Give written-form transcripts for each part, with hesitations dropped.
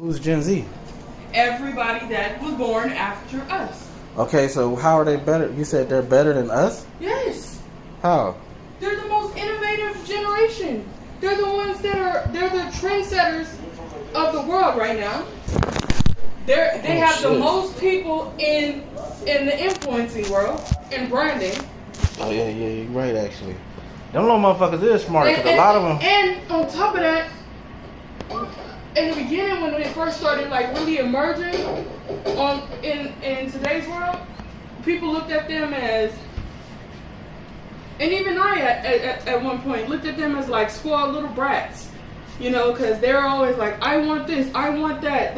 Who's Gen Z? Everybody that was born after us. Okay, so how are they better? You said they're better than us? Yes. How? They're the most innovative generation. They're the ones they're the trendsetters of the world right now. They have the most people in the influencing world and branding. Oh yeah, you're right actually. Them little motherfuckers is smart because a lot of them. And on top of that, in the beginning when they first started like really emerging in today's world, people looked at them as, and even I at one point looked at them as like spoiled little brats, you know, because they're always like, I want this, I want that,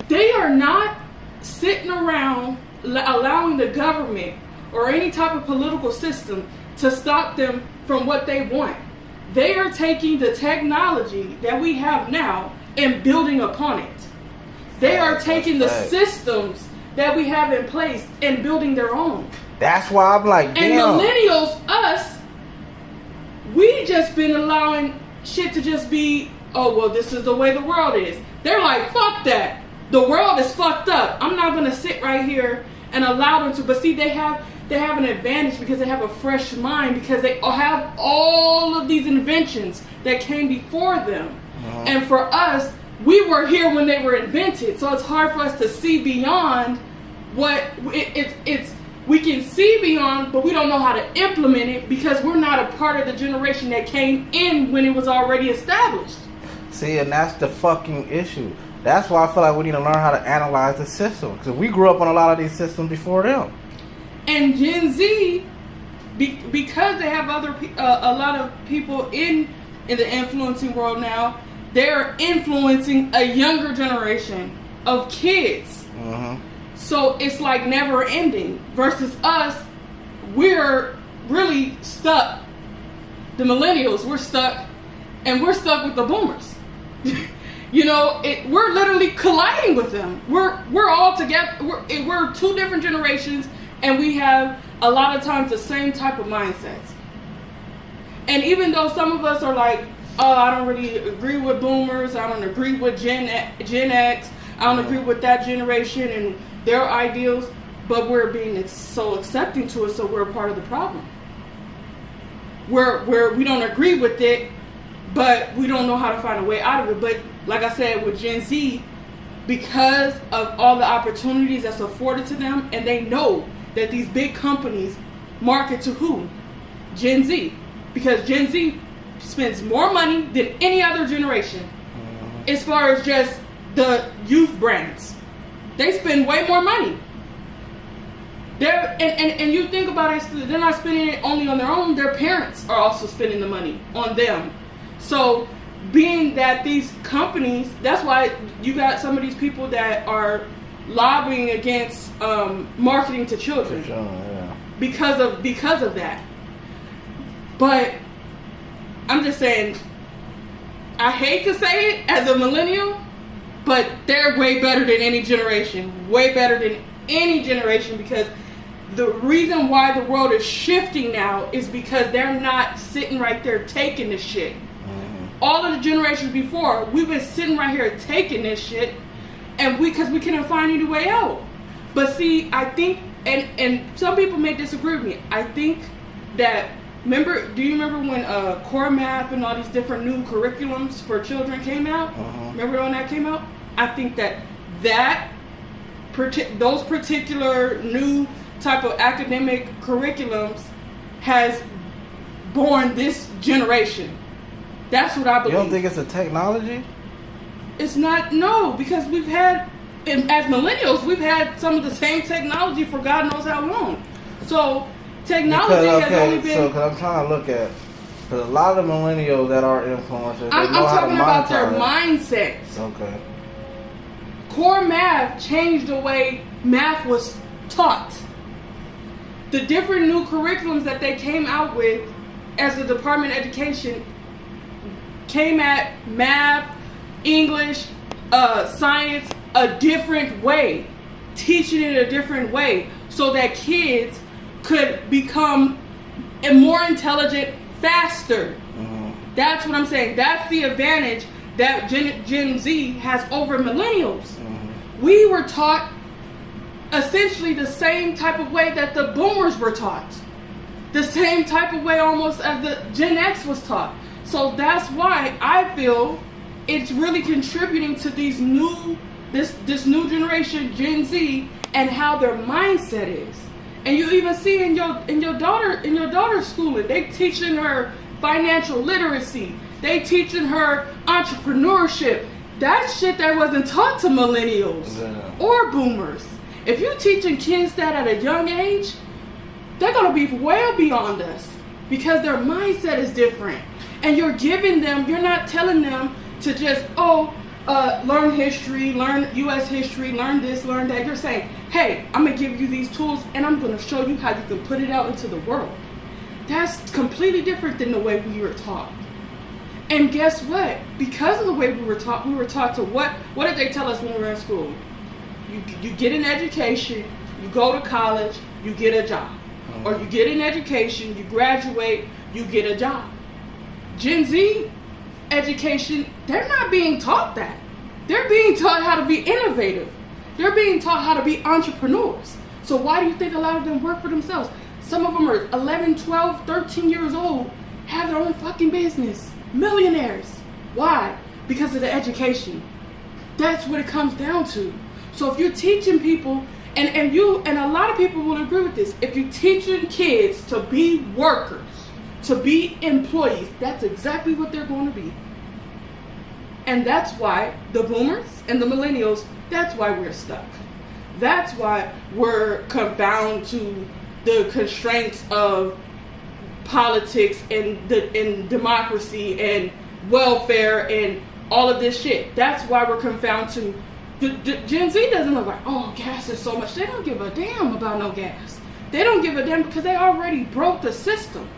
they are not sitting around allowing the government or any type of political system to stop them from what they want. They are taking the technology that we have now and building upon it. They are taking the systems that we have in place and building their own. That's why I'm like, damn. And millennials, us, we just been allowing shit to just be, oh, well, this is the way the world is. They're like, fuck that. The world is fucked up. I'm not going to sit right here and allow them to. But see, they have an advantage because they have a fresh mind, because they have all of these inventions that came before them. Uh-huh. And for us, we were here when they were invented. So it's hard for us to see beyond what it's we can see beyond, but we don't know how to implement it because we're not a part of the generation that came in when it was already established. See, and that's the fucking issue. That's why I feel like we need to learn how to analyze the system, because we grew up on a lot of these systems before them. And Gen Z, because they have a lot of people in the influencing world now, they're influencing a younger generation of kids. Mm-hmm. So it's like never ending. Versus us, we're really stuck. The millennials, we're stuck, and we're stuck with the boomers. You know, we're literally colliding with them. We're all together. We're two different generations, and we have a lot of times the same type of mindsets. And even though some of us are like, oh, I don't really agree with boomers, I don't agree with Gen X, I don't agree with that generation and their ideals, but we're being so accepting to it, so we're a part of the problem. We don't agree with it, but we don't know how to find a way out of it. But like I said, with Gen Z, because of all the opportunities that's afforded to them, and they know that these big companies market to who? Gen Z. Because Gen Z spends more money than any other generation as far as just the youth brands. They spend way more money. And you think about it, they're not spending it only on their own. Their parents are also spending the money on them. So being that these companies, that's why you got some of these people that are lobbying against marketing to children. Yeah. Because of that. But I'm just saying, I hate to say it as a millennial, but they're way better than any generation. Way better than any generation, because the reason why the world is shifting now is because they're not sitting right there taking this shit. Mm-hmm. All of the generations before, we've been sitting right here taking this shit, and because we couldn't find any way out. But see, I think, and some people may disagree with me, I think that, do you remember when core math and all these different new curriculums for children came out? Uh-huh. Remember when that came out? I think those particular new type of academic curriculums has born this generation. That's what I believe. You don't think it's a technology? It's not, no, because we've had, as millennials, we've had some of the same technology for God knows how long. So technology has only been. So, because I'm trying to look at, because a lot of the millennials that are influencers, I'm talking about their mindsets. Okay. Core math changed the way math was taught. The different new curriculums that they came out with as the Department of Education came at math, English, science a different way, teaching it a different way so that kids could become more intelligent faster. Mm-hmm. That's what I'm saying. That's the advantage that Gen Z has over millennials. Mm-hmm. We were taught essentially the same type of way that the boomers were taught. The same type of way almost as the Gen X was taught. So that's why I feel it's really contributing to this new generation, Gen Z, and how their mindset is. And you even see in your daughter's schooling, they teaching her financial literacy. They teaching her entrepreneurship. That's shit that wasn't taught to millennials or boomers. If you're teaching kids that at a young age, they're gonna be well beyond us because their mindset is different. And you're not telling them to just, learn history, learn U.S. history, learn this, learn that. You're saying, hey, I'm going to give you these tools and I'm going to show you how you can put it out into the world. That's completely different than the way we were taught. And guess what? Because of the way we were taught to what did they tell us when we were in school? You get an education, you go to college, you get a job. Or you get an education, you graduate, you get a job. Gen Z education, they're not being taught that. They're being taught how to be innovative. They're being taught how to be entrepreneurs. So why do you think a lot of them work for themselves? Some of them are 11, 12, 13 years old, have their own fucking business. Millionaires. Why? Because of the education. That's what it comes down to. So if you're teaching people, and a lot of people will agree with this, if you're teaching kids to be workers, to be employees, that's exactly what they're going to be. And that's why the boomers and the millennials, that's why we're stuck. That's why we're confined to the constraints of politics and democracy and welfare and all of this shit. That's why we're confined to Gen Z doesn't look like, oh, gas is so much. They don't give a damn about no gas. They don't give a damn because they already broke the system.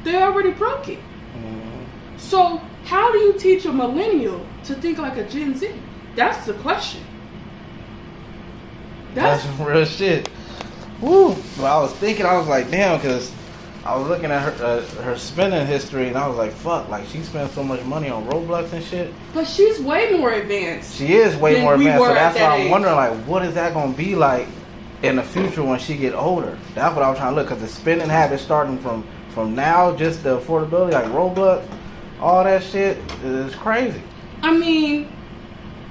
They already broke it. Mm-hmm. So how do you teach a millennial to think like a Gen Z? That's the question. That's real shit. Woo. Well, I was thinking, I was like, damn, because I was looking at her spending history, and I was like, fuck, like she spent so much money on Roblox and shit. But she's way more advanced. She is way more advanced, so that's why I'm age. wondering, like, what is that going to be like in the future when she get older? That's what I was trying to look, because the spending habits starting from now, just the affordability, like Roblox, all that shit is crazy. I mean,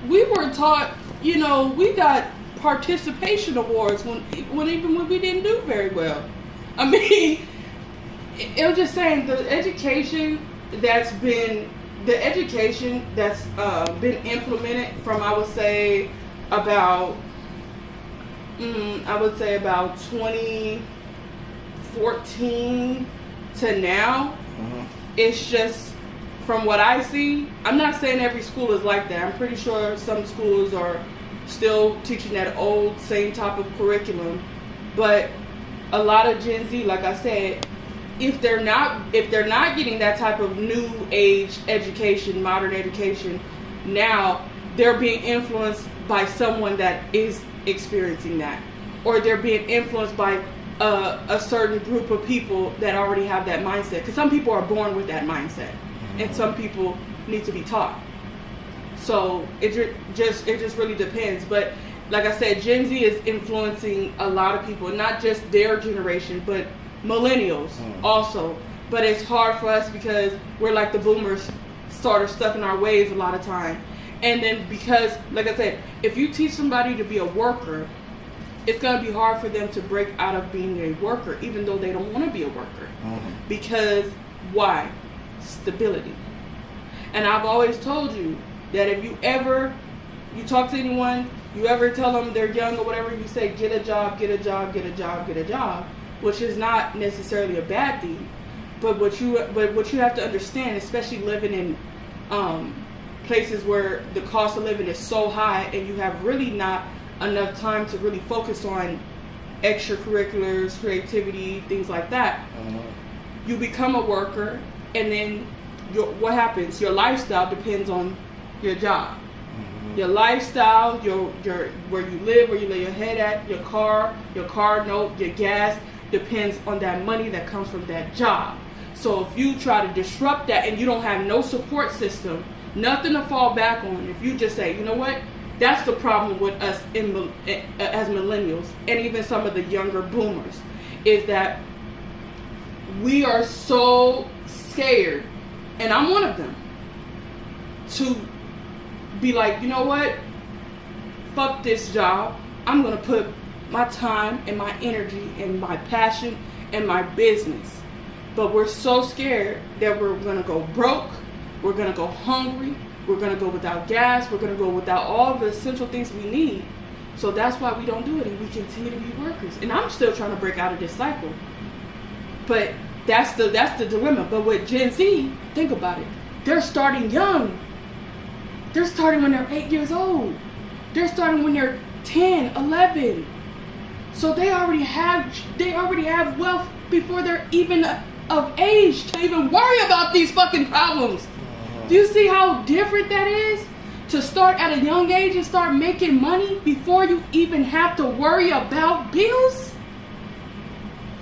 we were taught, we got participation awards when we didn't do very well. I mean, I'm just saying the education that's been implemented from I would say about 2014 to now. Mm-hmm. It's just from what I see. I'm not saying every school is like that. I'm pretty sure some schools are still teaching that old same type of curriculum, but a lot of Gen Z, like I said, if they're not getting that type of new age education, modern education, now they're being influenced by someone that is experiencing that, or they're being influenced by a certain group of people that already have that mindset. Because some people are born with that mindset, and some people need to be taught. So it just really depends. But like I said, Gen Z is influencing a lot of people, not just their generation, but millennials also. But it's hard for us because we're like the boomers, sort of stuck in our ways a lot of time. And then because, like I said, if you teach somebody to be a worker, it's going to be hard for them to break out of being a worker, even though they don't want to be a worker. Mm-hmm. Because why? Stability. And I've always told you that if you talk to anyone, you ever tell them they're young or whatever, you say, get a job, get a job, get a job, get a job, which is not necessarily a bad thing. But what you have to understand, especially living in places where the cost of living is so high and you have really not enough time to really focus on extracurriculars, creativity, things like that. Mm-hmm. You become a worker, and then what happens? Your lifestyle depends on your job. Mm-hmm. Your lifestyle, your where you live, where you lay your head at, your car note, your gas depends on that money that comes from that job. So if you try to disrupt that and you don't have no support system Nothing to fall back on. If you just say, you know what, that's the problem with us as millennials, and even some of the younger boomers, is that we are so scared, and I'm one of them, to be like, you know what, fuck this job. I'm gonna put my time and my energy and my passion and my business. But we're so scared that we're gonna go broke, we're gonna go hungry, we're gonna go without gas, we're gonna go without all the essential things we need. So that's why we don't do it, and we continue to be workers. And I'm still trying to break out of this cycle. But that's the dilemma. But with Gen Z, think about it. They're starting young. They're starting when they're 8 years old. They're starting when they're 10, 11. So they already have wealth before they're even of age to even worry about these fucking problems. Do you see how different that is? To start at a young age and start making money before you even have to worry about bills?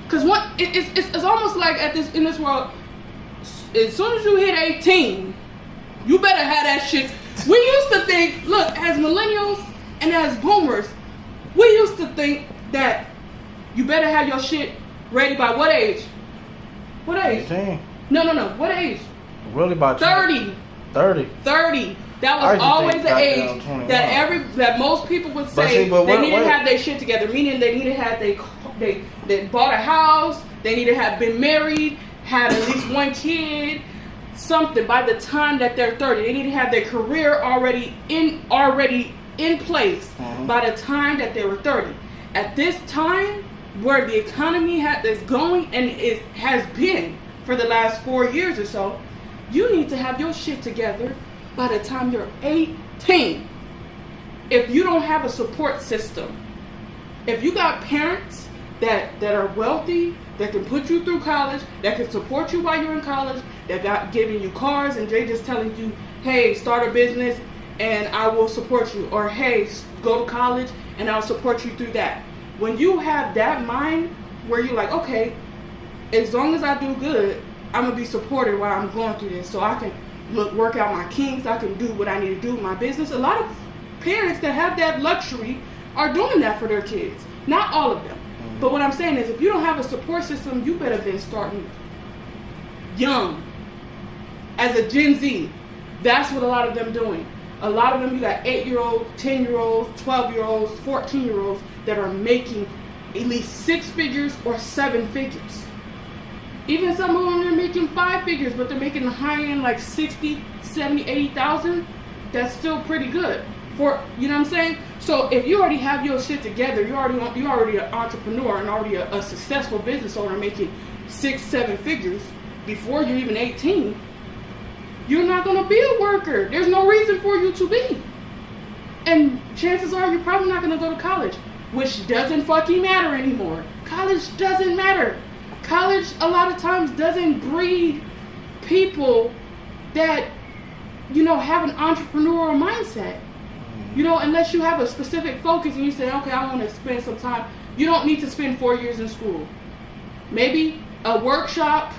Because it's almost like in this world, as soon as you hit 18, you better have that shit. We used to think, look, as millennials and as boomers, we used to think that you better have your shit ready by what age? What age? 18. No. What age? Really about 30. 30. 30. That was always the age that most people would say they needed to have their shit together. Meaning they needed to have they bought a house, they needed to have been married, had at least one kid, something by the time that they're 30. They need to have their career already in place by the time that they were 30. At this time, where the economy is going and it has been for the last 4 years or so, you need to have your shit together by the time you're 18. If you don't have a support system, if you got parents that are wealthy, that can put you through college, that can support you while you're in college, that got giving you cars and they just telling you, hey, start a business and I will support you, or hey, go to college and I'll support you through that. When you have that mind where you're like, okay, as long as I do good, I'm gonna be supported while I'm going through this, so I can work out my kinks, I can do what I need to do in my business. A lot of parents that have that luxury are doing that for their kids. Not all of them. But what I'm saying is, if you don't have a support system, you better been starting young. As a Gen Z, that's what a lot of them doing. A lot of them, you got 8-year-olds, 10-year-olds, 12-year-olds, 14-year-olds that are making at least 6 figures or 7 figures. Even some of them are making 5 figures, but they're making the high end like 60, 70, 80,000. That's still pretty good for, you know what I'm saying? So if you already have your shit together, you're already an entrepreneur and already a successful business owner making 6, 7 figures before you're even 18. You're not going to be a worker. There's no reason for you to be. And chances are you're probably not going to go to college, which doesn't fucking matter anymore. College doesn't matter. College a lot of times doesn't breed people that, have an entrepreneurial mindset. Unless you have a specific focus and you say, okay, I want to spend some time. You don't need to spend 4 years in school. Maybe a workshop,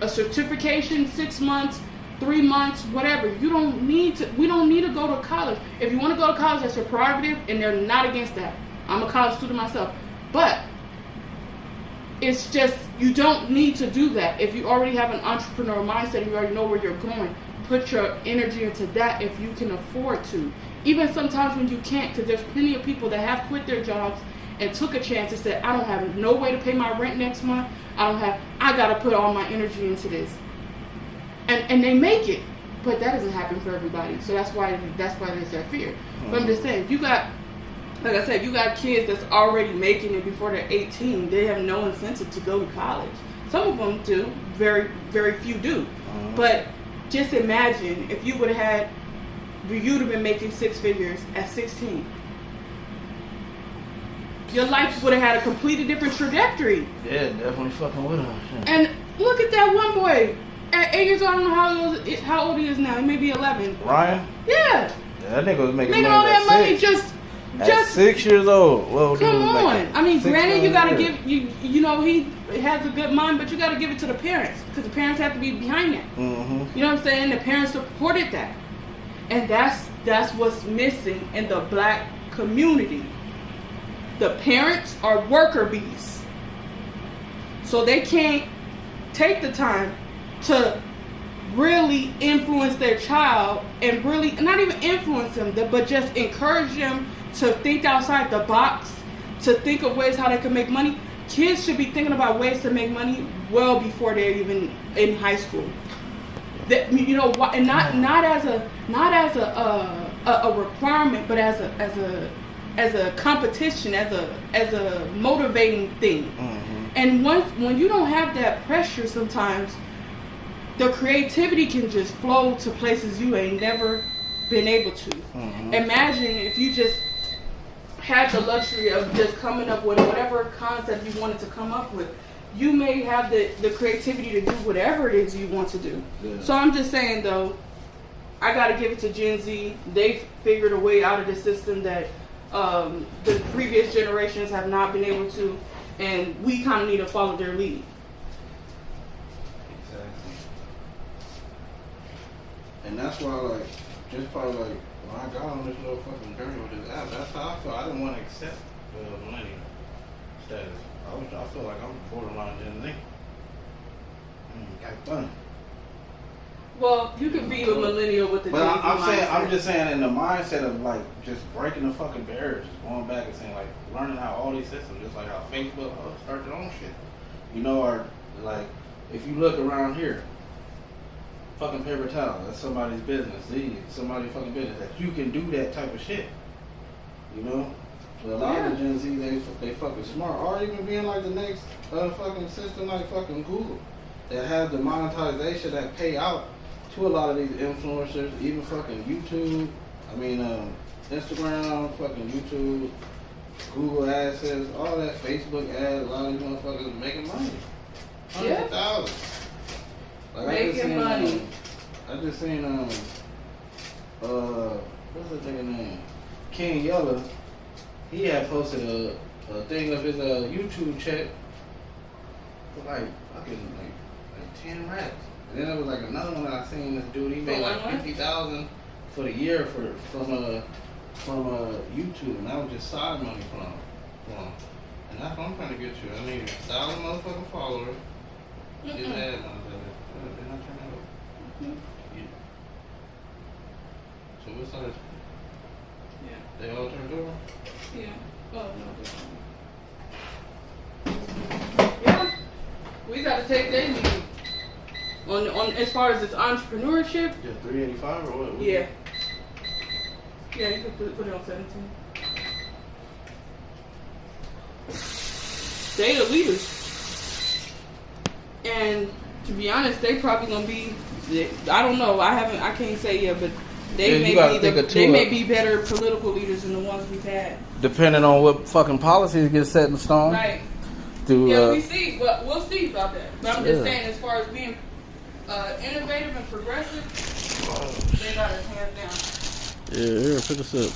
a certification, 6 months, 3 months, whatever. We don't need to go to college. If you want to go to college, that's your prerogative, and they're not against that. I'm a college student myself. But it's just, you don't need to do that. If you already have an entrepreneurial mindset, you already know where you're going, put your energy into that if you can afford to. Even sometimes when you can't, because there's plenty of people that have quit their jobs and took a chance and said, I don't have no way to pay my rent next month. I got to put all my energy into this. And they make it. But that doesn't happen for everybody. So that's why there's that fear. But I'm just saying, you got kids that's already making it before they're 18. They have no incentive to go to college. Some of them do. Very, very few do. But just imagine if you would have been making 6 figures at 16. Your life would have had a completely different trajectory. Yeah, definitely fucking with her. And look at that one boy. At 8 years old, I don't know how old he is now. He may be 11. Ryan? Yeah. That nigga was making all that money just at 6 years old. Well, come on. I mean, granted, you gotta give he has a good mind, but you gotta give it to the parents because the parents have to be behind that. Mm-hmm. You know what I'm saying? The parents supported that. And that's what's missing in the black community. The parents are worker bees. So they can't take the time to really influence their child and really, not even influence them, but just encourage them to think outside the box, to think of ways how they can make money. Kids should be thinking about ways to make money well before they're even in high school. That, you know, and not as a requirement, but as a competition, as a motivating thing. Mm-hmm. And when you don't have that pressure, sometimes the creativity can just flow to places you ain't never been able to. Mm-hmm. Imagine if you just had the luxury of just coming up with whatever concept you wanted to come up with. You may have the creativity to do whatever it is you want to do. Yeah. So I'm just saying, though, I got to give it to Gen Z. They figured a way out of the system that the previous generations have not been able to, and we kind of need to follow their lead. Exactly. And that's why, like, just probably like, when I got on this little fucking journey with this app, that's how I felt. I didn't want to accept the millennial status. I feel like I'm borderline Gen Z. Got fun. Well, you could be a millennial with the Gen Z mindset. I'm just saying in the mindset of like just breaking the fucking barriers, just going back and saying like learning how all these systems, just like how Facebook start their own shit. You know, or like if you look around here, fucking paper towel, that's somebody's business. Somebody's fucking business. That you can do that type of shit. You know? But a lot of the Gen Z, they fucking smart. Or even being like the next fucking system like fucking Google. That have the monetization that pay out to a lot of these influencers, even fucking YouTube. I mean, Instagram, fucking YouTube, Google AdSense, all that, Facebook ads, a lot of these motherfuckers making money. Hundreds of thousands. Like, making money. I just seen, what's that nigga name? King Yella. He had posted a thing of his YouTube check for like fucking like 10 racks. And then there was like another one that I seen this dude, he made like $50,000 for the year from YouTube, and that was just side money from him. And that's what I'm trying to get you. I need 1,000 motherfucking followers. Get ad money. Did I turn that up? Yeah. So what size? Yeah. They all turned over? Yeah. Oh no. Yeah. We gotta take their lead. On as far as this entrepreneurship. Yeah, 385 or what? Yeah. Yeah, you can put it on 17. They the leaders. And to be honest, they probably gonna be, I don't know, I can't say yet, but they may be better political leaders than the ones we've had. Depending on what fucking policies get set in stone. Right. We see, but we'll see about that. But I'm just saying, as far as being innovative and progressive, they got us hands down. Yeah, here, pick us up.